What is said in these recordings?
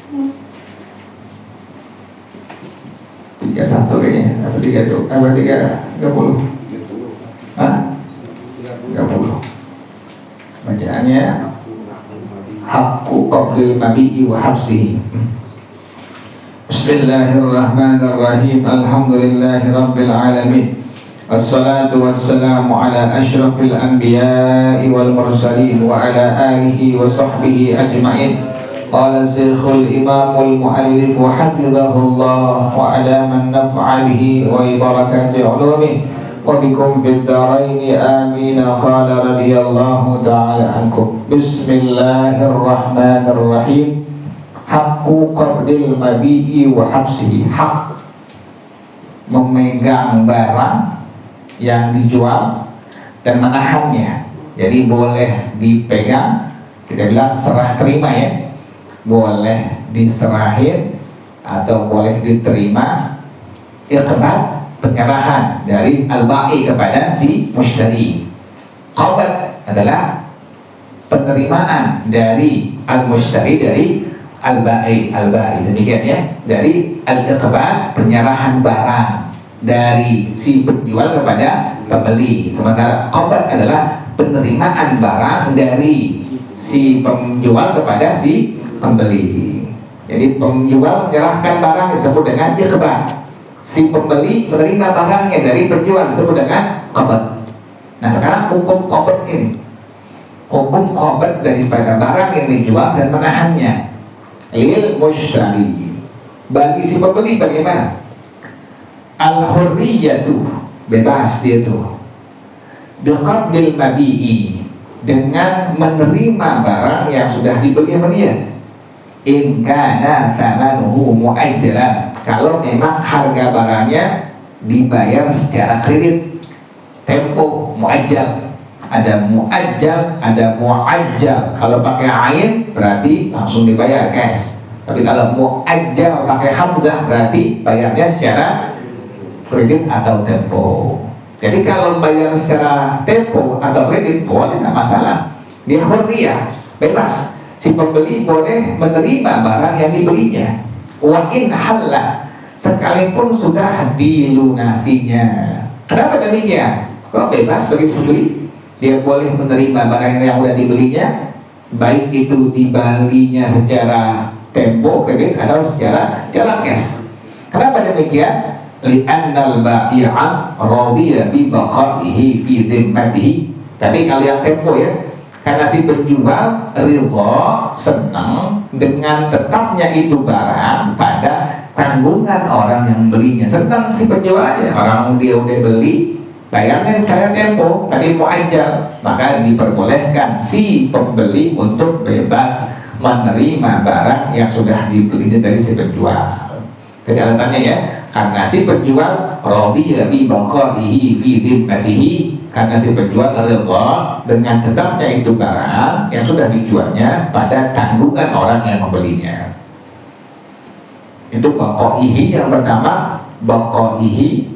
31 kayaknya, atau 32, apa 30? Hah? 30. Bacaannya haqqu qabdil mabi'i wa habsihi. Bismillahirrahmanirrahim. Alhamdulillahi rabbil alamin. Wassalatu wassalamu ala asyrafil anbiya'i wal mursalin wa ala alihi wa sahbihi ajma'in. Qala syekhul imamul muallif wa hafizahullah wa ala man naf'a bihi wa barakati ulumih wa bikum fid dharain amin. Qala radhiyallahu ta'ala ankum. Bismillahirrahmanirrahim. Haqqu qabdil mabi'i wa habsihi. Hak memegang barang yang dijual dan menahannya. Jadi boleh dipegang, kita bilang serah terima ya, boleh diserahin atau boleh diterima. Iqbal, penyerahan dari al-ba'i kepada si mushtari. Qabd adalah penerimaan dari al-mushtari dari al-ba'i. Demikian ya, dari al-iqbal, penyerahan barang dari si penjual kepada pembeli. Sementara qabd adalah penerimaan barang dari si penjual kepada si pembeli. Jadi penjual menyerahkan barang disebut dengan iqbal, si pembeli menerima barangnya dari penjual disebut dengan qabd. Nah sekarang hukum qabd ini, hukum qabd daripada barang yang dijual dan menahannya lil mushtari, bagi si pembeli bagaimana? Al-hurriyatu, bebas dia tuh, biqabdil mabi'i, dengan menerima barang yang sudah dibeli sama dia. In kana thamanuhu mu'ajjalan, kalau memang harga barangnya dibayar secara kredit, tempo mu'ajjal. Ada mu'ajjal, ada mu'ajjal. Kalau pakai ain berarti langsung dibayar cash. Tapi kalau mu'ajjal pakai hamzah berarti bayarnya secara kredit atau tempo. Jadi kalau bayar secara tempo atau kredit boleh, nggak masalah. Dia hurriyah, bebas. Si pembeli boleh menerima barang yang dibelinya. Wa in halla, sekalipun sudah dilunasinya. Kenapa demikian? Kok bebas bagi si pembeli? Dia boleh menerima barang yang sudah dibelinya, baik itu dibalinya secara tempo kredit atau secara cash. Kenapa demikian? Li'annal ba'i'a radiya bi baqaihi fi dhimmatihi. Tapi kalau yang tempo ya, karena si penjual ridha, senang dengan tetapnya itu barang pada tanggungan orang yang belinya. Senang si penjualnya, orang dia udah beli, bayarnya secara tempo, tadi mu'ajjal, maka diperbolehkan si pembeli untuk bebas menerima barang yang sudah dibelinya dari si penjual. Jadi alasannya ya, karena si penjual radiya bi baqaihi fi dhimmatihi, karena si penjual ridha dengan tetapnya itu barang yang sudah dijualnya pada tanggungan orang yang membelinya. Itu baqaihi yang pertama, baqaihi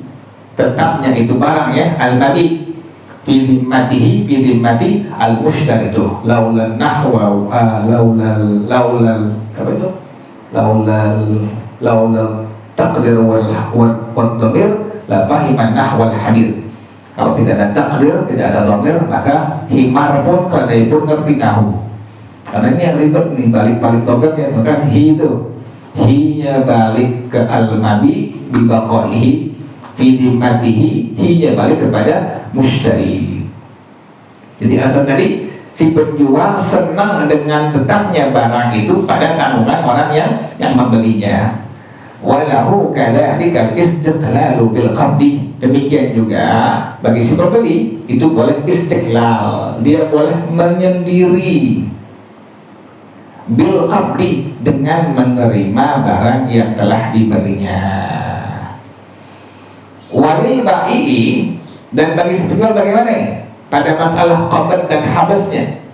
tetapnya itu barang ya, al-mabi fi dhimmatihi, fi dhimmati al-mushtari itu laulal nahwa laulal apa itu? Laulal taqdir wal dhamir la fahiman nahwal hadir. Kalau tidak ada takdir, tidak ada dhamir, maka himar pun keledai pun ngerti nahu. Karena ini yang ribet nih, balik-balik togat ya, kan hi itu, hi-nya balik ke al-mabi bi baqaihi fi dhimmatihi, hi-nya balik kepada mushtari. Jadi asal tadi si penjual senang dengan tetapnya barang itu pada tanggungan orang yang membelinya. Walahu kadzalika istiqlalu bil qabdi, demikian juga bagi si pembeli itu boleh istiqlal, dia boleh menyendiri bil qabdi, dengan menerima barang yang telah dibelinya. Walil ba'i, dan bagi si penjual bagaimana ini pada masalah qabd dan habsnya?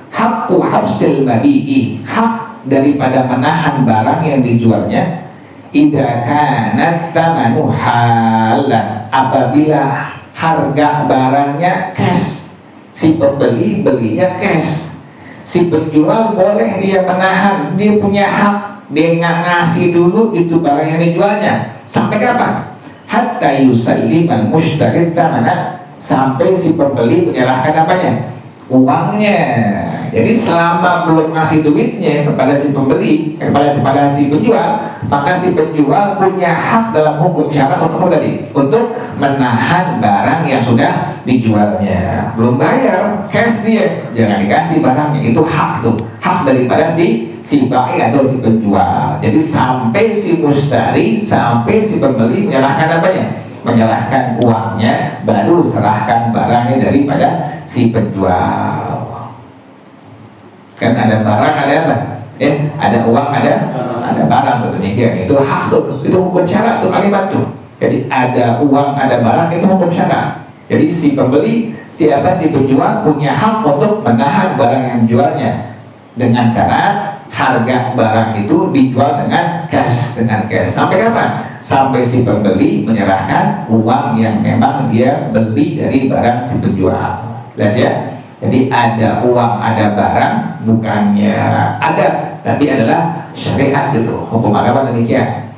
Haqqu habsil mabi'i, hak daripada menahan barang yang dijualnya, idza kana tsamanu halan, apabila harga barangnya cash, si pembeli belinya cash, si penjual boleh dia menahan, dia punya hak dia nggak ngasih dulu itu barang yang dijualnya. Sampai kapan? Hatta yusallimal mushtari tsamana, sampai si pembeli menyerahkan apanya? Uangnya. Jadi selama belum ngasih duitnya kepada si pembeli, kepada si penjual, maka si penjual punya hak dalam hukum syara untuk menahan barang yang sudah dijualnya. Belum bayar, cash dia, jangan dikasih barangnya. Itu hak tuh, hak daripada si bai atau si penjual. Jadi sampai si mushtari, sampai si pembeli menyerahkan apanya? Menyerahkan uangnya, baru serahkan barangnya daripada si penjual. Kan ada barang, ada apa? Ada uang, ada barang, demikian. Itu hak tuh, itu hukum syarat tuh, kalimat tuh. Jadi ada uang, ada barang, itu hukum syarat. Jadi si pembeli, si penjual punya hak untuk menahan barang yang dijualnya dengan syarat harga barang itu dijual dengan cash, sampai kapan? Sampai si pembeli menyerahkan uang yang memang dia beli dari barang si penjual. Jelas ya? Jadi ada uang, ada barang, bukannya ada, tapi adalah syariat itu, hukum agama demikian.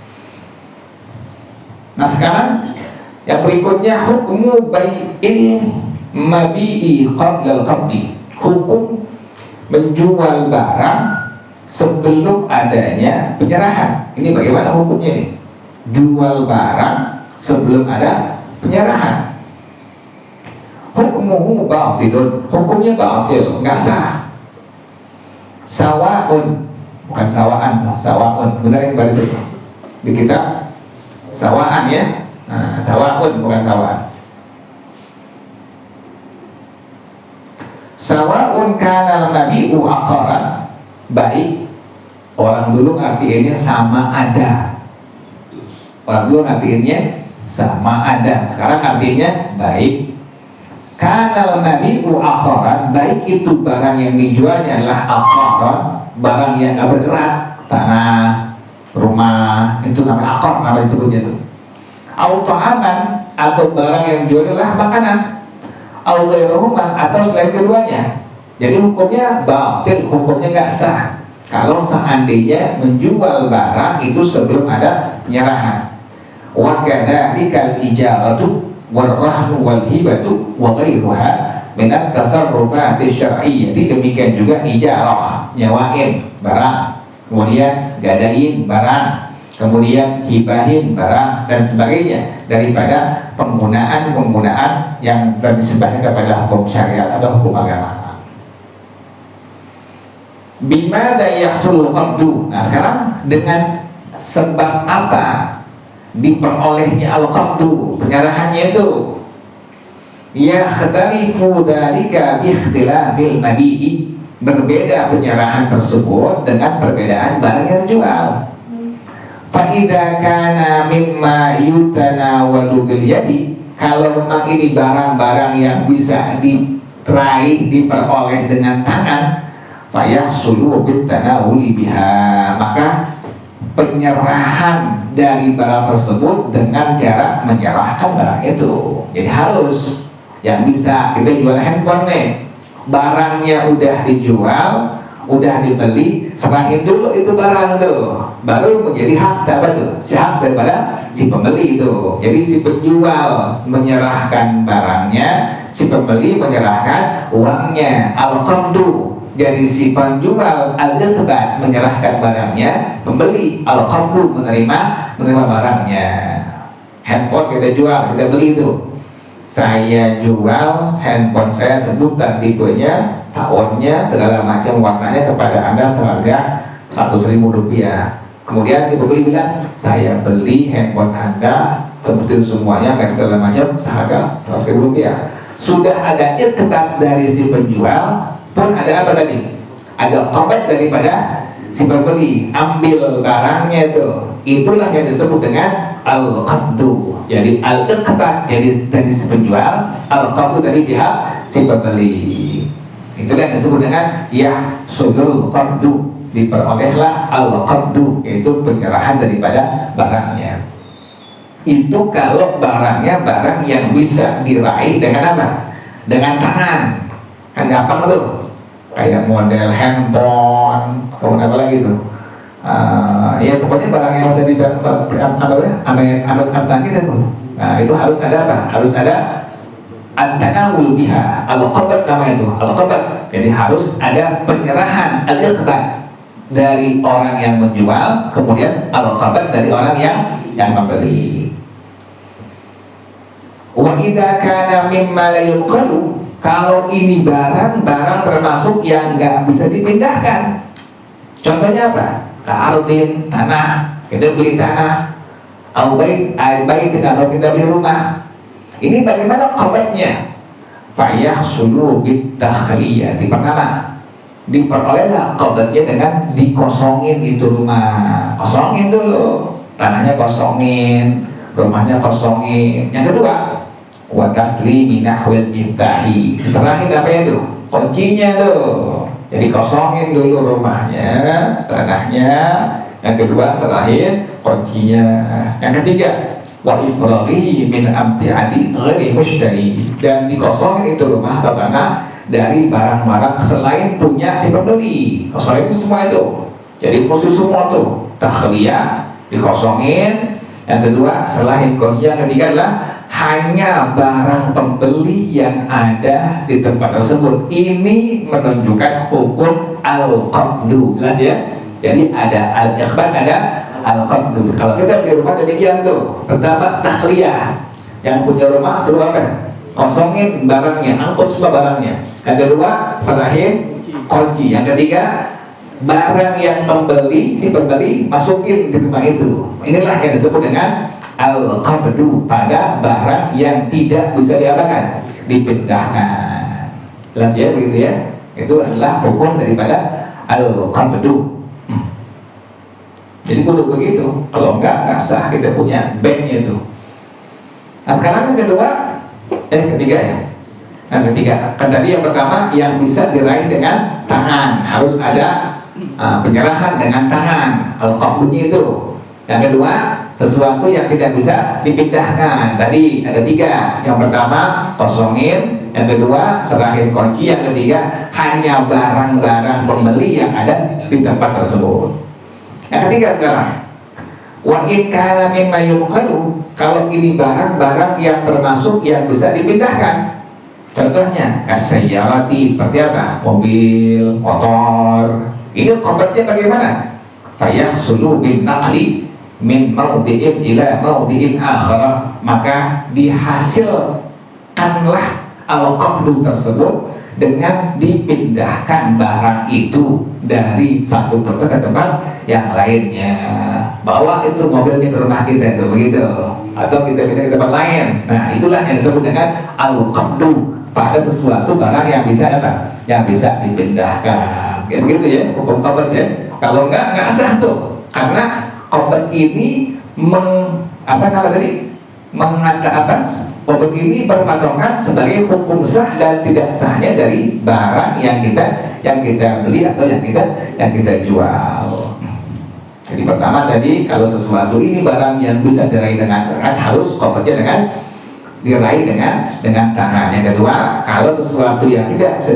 Nah sekarang yang berikutnya, hukmu bai'il mabi'i qabla al-qabdi, hukum menjual barang sebelum adanya penyerahan. Ini bagaimana hukumnya nih? Jual barang sebelum ada penyerahan. Hukmuhu batilun, hukumnya batil, nggak sah. Sawaun, bukan sawaan, sawaun, benar yang baris itu di kitab sawaan ya. Nah, sawaun bukan sawaan. Sawaun kanal mabi'u aqaran, baik. Orang dulu artinya sama ada. Orang dulu artinya sama ada. Sekarang artinya baik. Kanal mabi'u aqaran, baik itu barang yang dijualnya adalah aqaran, barang yang nggak bergerak, tanah, rumah, itu namanya aqar, nama disebutnya itu. Auto'aman, atau barang yang dijualnya adalah makanan, rumah, atau selain keduanya. Jadi hukumnya batil, hukumnya nggak sah kalau seandainya menjual barang itu sebelum ada penyerahan. Wa kadzalika al-ijaratu warrahnu wal hibatu wa ghairuha min at-tasarrufat asy-syar'iyyah. Demikian juga ijarah, nyewain barang, kemudian gadain barang, kemudian hibahin barang dan sebagainya daripada penggunaan yang disebutkan kepada hukum syariat atau hukum agama. Bimada yahsul qabdu. Nah sekarang dengan sebab apa diperolehnya al-qabdu, penyerahannya itu? Yakhtalifu dzalika bi ikhtilafil mabi'i, berbeda penyerahan tersebut dengan perbedaan barang yang dijual. Fa idza kana mimma yutanawalu bil yadi, kalau memang ini barang-barang yang bisa diraih, diperoleh dengan tangan, fa yahsulu bit tanawuli biha, maka penyerahan dari barang tersebut dengan cara menyerahkan barang itu. Jadi harus yang bisa kita jual handphone nih, barangnya udah dijual, udah dibeli, serahin dulu itu barang tuh, baru menjadi hak siapa tuh? Hak daripada si pembeli itu. Jadi si penjual menyerahkan barangnya, si pembeli menyerahkan uangnya. Al-qabdu, jadi si penjual al-iqbad menyerahkan barangnya, pembeli al-qabdu menerima barangnya. Handphone kita jual, kita beli itu. Saya jual handphone saya sebutan tipenya, tahunnya, segala macam warnanya kepada Anda seharga 100.000 rupiah. Kemudian si pembeli bilang, saya beli handphone Anda, tebutin semuanya, segala macam seharga 100.000 rupiah. Sudah ada iqbad dari si penjual, pun ada apa tadi? Ada qabd daripada si pembeli, ambil barangnya itu. Itulah yang disebut dengan al-qabdu. Jadi al-iqbad dari si penjual, al-qabdu dari pihak si pembeli. Itulah yang disebut dengan yahsulul qabdu, diperolehlah al-qabdu, yaitu penyerahan daripada barangnya. Itu kalau barangnya barang yang bisa diraih dengan apa? Dengan tangan. Kan gampang tuh, kayak model handphone, kemudian apa lagi tuh, Contohnya barang yang bisa diambil kita tuh. Nah itu harus ada apa? Harus ada an-tanawul biha, al-qabd namanya itu, al-qabd. Jadi harus ada penyerahan al-iqbal dari orang yang menjual, kemudian al-qabd dari orang yang membeli. Wa idza kana mimma la yuqalu, kalau ini barang termasuk yang nggak bisa dipindahkan. Contohnya apa? Ka'ardin, tanah, kita beli tanah, atau kita beli rumah. Ini bagaimana qabdnya? Fayahsulu bitakhliyati. Pertama, diperolehlah qabdnya dengan dikosongin itu rumah. Kosongin dulu, tanahnya kosongin, rumahnya kosongin. Yang kedua, wa taslimi nahwil miftahi. Serahin apa itu? Kuncinya tuh. Jadi kosongin dulu rumahnya, tanahnya. Yang kedua, serahin kuncinya. Yang ketiga, wa ifraghihi min amti'ati ghairi mushtari. Dan dikosongin itu rumah atau tanah dari barang-barang selain punya si pembeli. Kosongin itu semua itu. Jadi mesti semua tuh takhliyah, dikosongin. Yang kedua, selain kunci. Yang ketiga adalah hanya barang pembeli yang ada di tempat tersebut. Ini menunjukkan hukum al-qabdu. Jelas ya? Jadi ada al-iqbal, ada al-qabdu. Kalau kita beli rumah demikian tuh. Pertama, takhliyah. Yang punya rumah suruh apa? Kosongin barangnya, angkut semua barangnya. Yang kedua, serahin kunci. Yang ketiga, barang yang membeli, si pembeli masukin di rumah itu. Inilah yang disebut dengan al-qabdu pada barang yang tidak bisa diapakan, dipindahkan. Jelas ya begitu ya? Itu adalah hukum daripada al-qabdu. Jadi kudu begitu. Kalau enggak sah kita punya banknya itu. Nah sekarang yang kedua, ketiga ya. Yang ketiga, kan tadi yang pertama yang bisa diraih dengan tangan, harus ada penyerahan dengan tangan, al-qabdunya itu. Yang kedua, sesuatu yang tidak bisa dipindahkan. Tadi ada tiga. Yang pertama, kosongin. Yang kedua, serahin kunci. Yang ketiga, hanya barang-barang pembeli yang ada di tempat tersebut. Yang ketiga sekarang, wa in kana mimma yuqalu, kalau ini barang-barang yang termasuk yang bisa dipindahkan. Contohnya, kasayyarati, seperti apa? Mobil, motor. Ini qabdnya bagaimana? Fayahsulu bin naqli min maudi'in ila maudi'in akhirah, maka dihasilkanlah al-qabdu tersebut dengan dipindahkan barang itu dari satu tempat ke tempat yang lainnya. Bawa itu mobil ke rumah kita itu begitu, atau kita pindah ke tempat lain. Nah itulah yang disebut dengan al-qabdu pada sesuatu barang yang bisa apa? Yang bisa dipindahkan. Ya begitu ya hukum qabd ya. Kalau enggak sah tuh, karena qabd ini qabd ini berpatokan sebagai hukum sah dan tidak sahnya dari barang yang kita beli atau yang kita jual. Jadi pertama tadi, kalau sesuatu ini barang yang bisa diraih dengan tangan, harus qabdnya diraih dengan tangan. Yang kedua, kalau sesuatu yang tidak bisa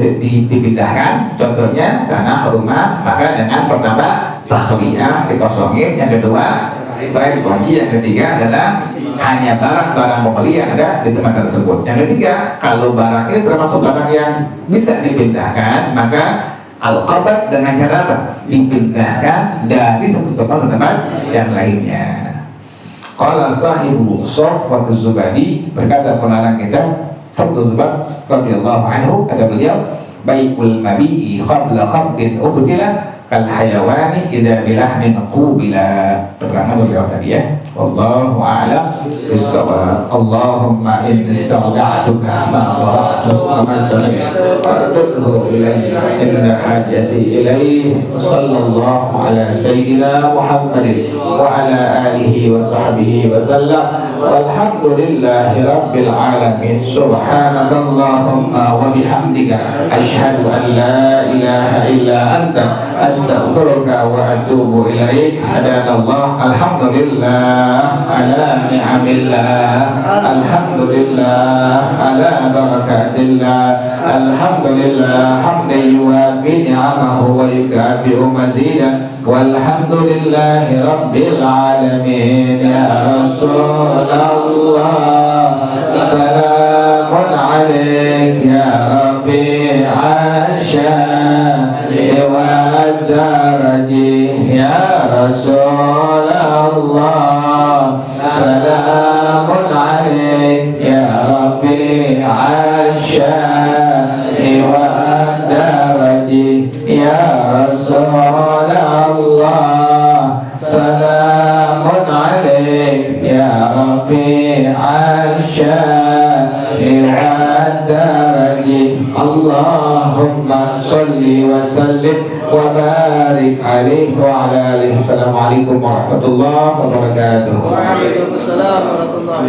dipindahkan, contohnya tanah, rumah, maka dengan pertama takhliyah, dikosongin. Yang kedua, selain kunci. Yang ketiga adalah hanya barang-barang pembeli yang ada di tempat tersebut. Yang ketiga, kalau barang ini termasuk barang yang bisa dipindahkan, maka al-qabd dengan cara apa? Dipindahkan dari satu tempat ke tempat yang lainnya. Qala sahibu Sofwat Az-Zubadi, berkata pengarang kita Sofwat Az-Zubadi radhiyallahu anhu, kata beliau, bai'ul mabi'i qabla qabdin ubtila kal hayawani idza bilahmin qubila. Keterangan beliau tadi ya. Wallahu a'lam bis-shawab. Allahumma inni istawda'tuka ma qara'tu wa ma sami'tu fardhu ilayya inna hajati ilayhi. Sallallahu ala sayyidina Muhammadin wa ala alihi wa sahbihi wa sallam. Walhamdulillahi rabbil alamin. Subhanakallahumma wa bihamdika asyhadu an la ilaha illa anta astaghfiruka wa atubu ilaik. Hadanallah. Alhamdulillah ala ni'amillah, alhamdulillah ala barakatillah, alhamdulillah hamdan yuwafi ni'amahu wa yukafi'u mazidah, walhamdulillahi rabbil alamin. Ya Rasulullah, salamun alaik ya rafi'a syari wa daraji. Ya Rasulullah, salamun alaik ya rafi'a syari wa daraji. Ya Rasulullah, salamun alaik ya rafi'a syari wa daraji. Allahumma salli wa sallim wa barik alaihi wa ala alihi. Assalamualaikum warahmatullahi wabarakatuh. Waalaikumsalam warahmatullahi wabarakatuh.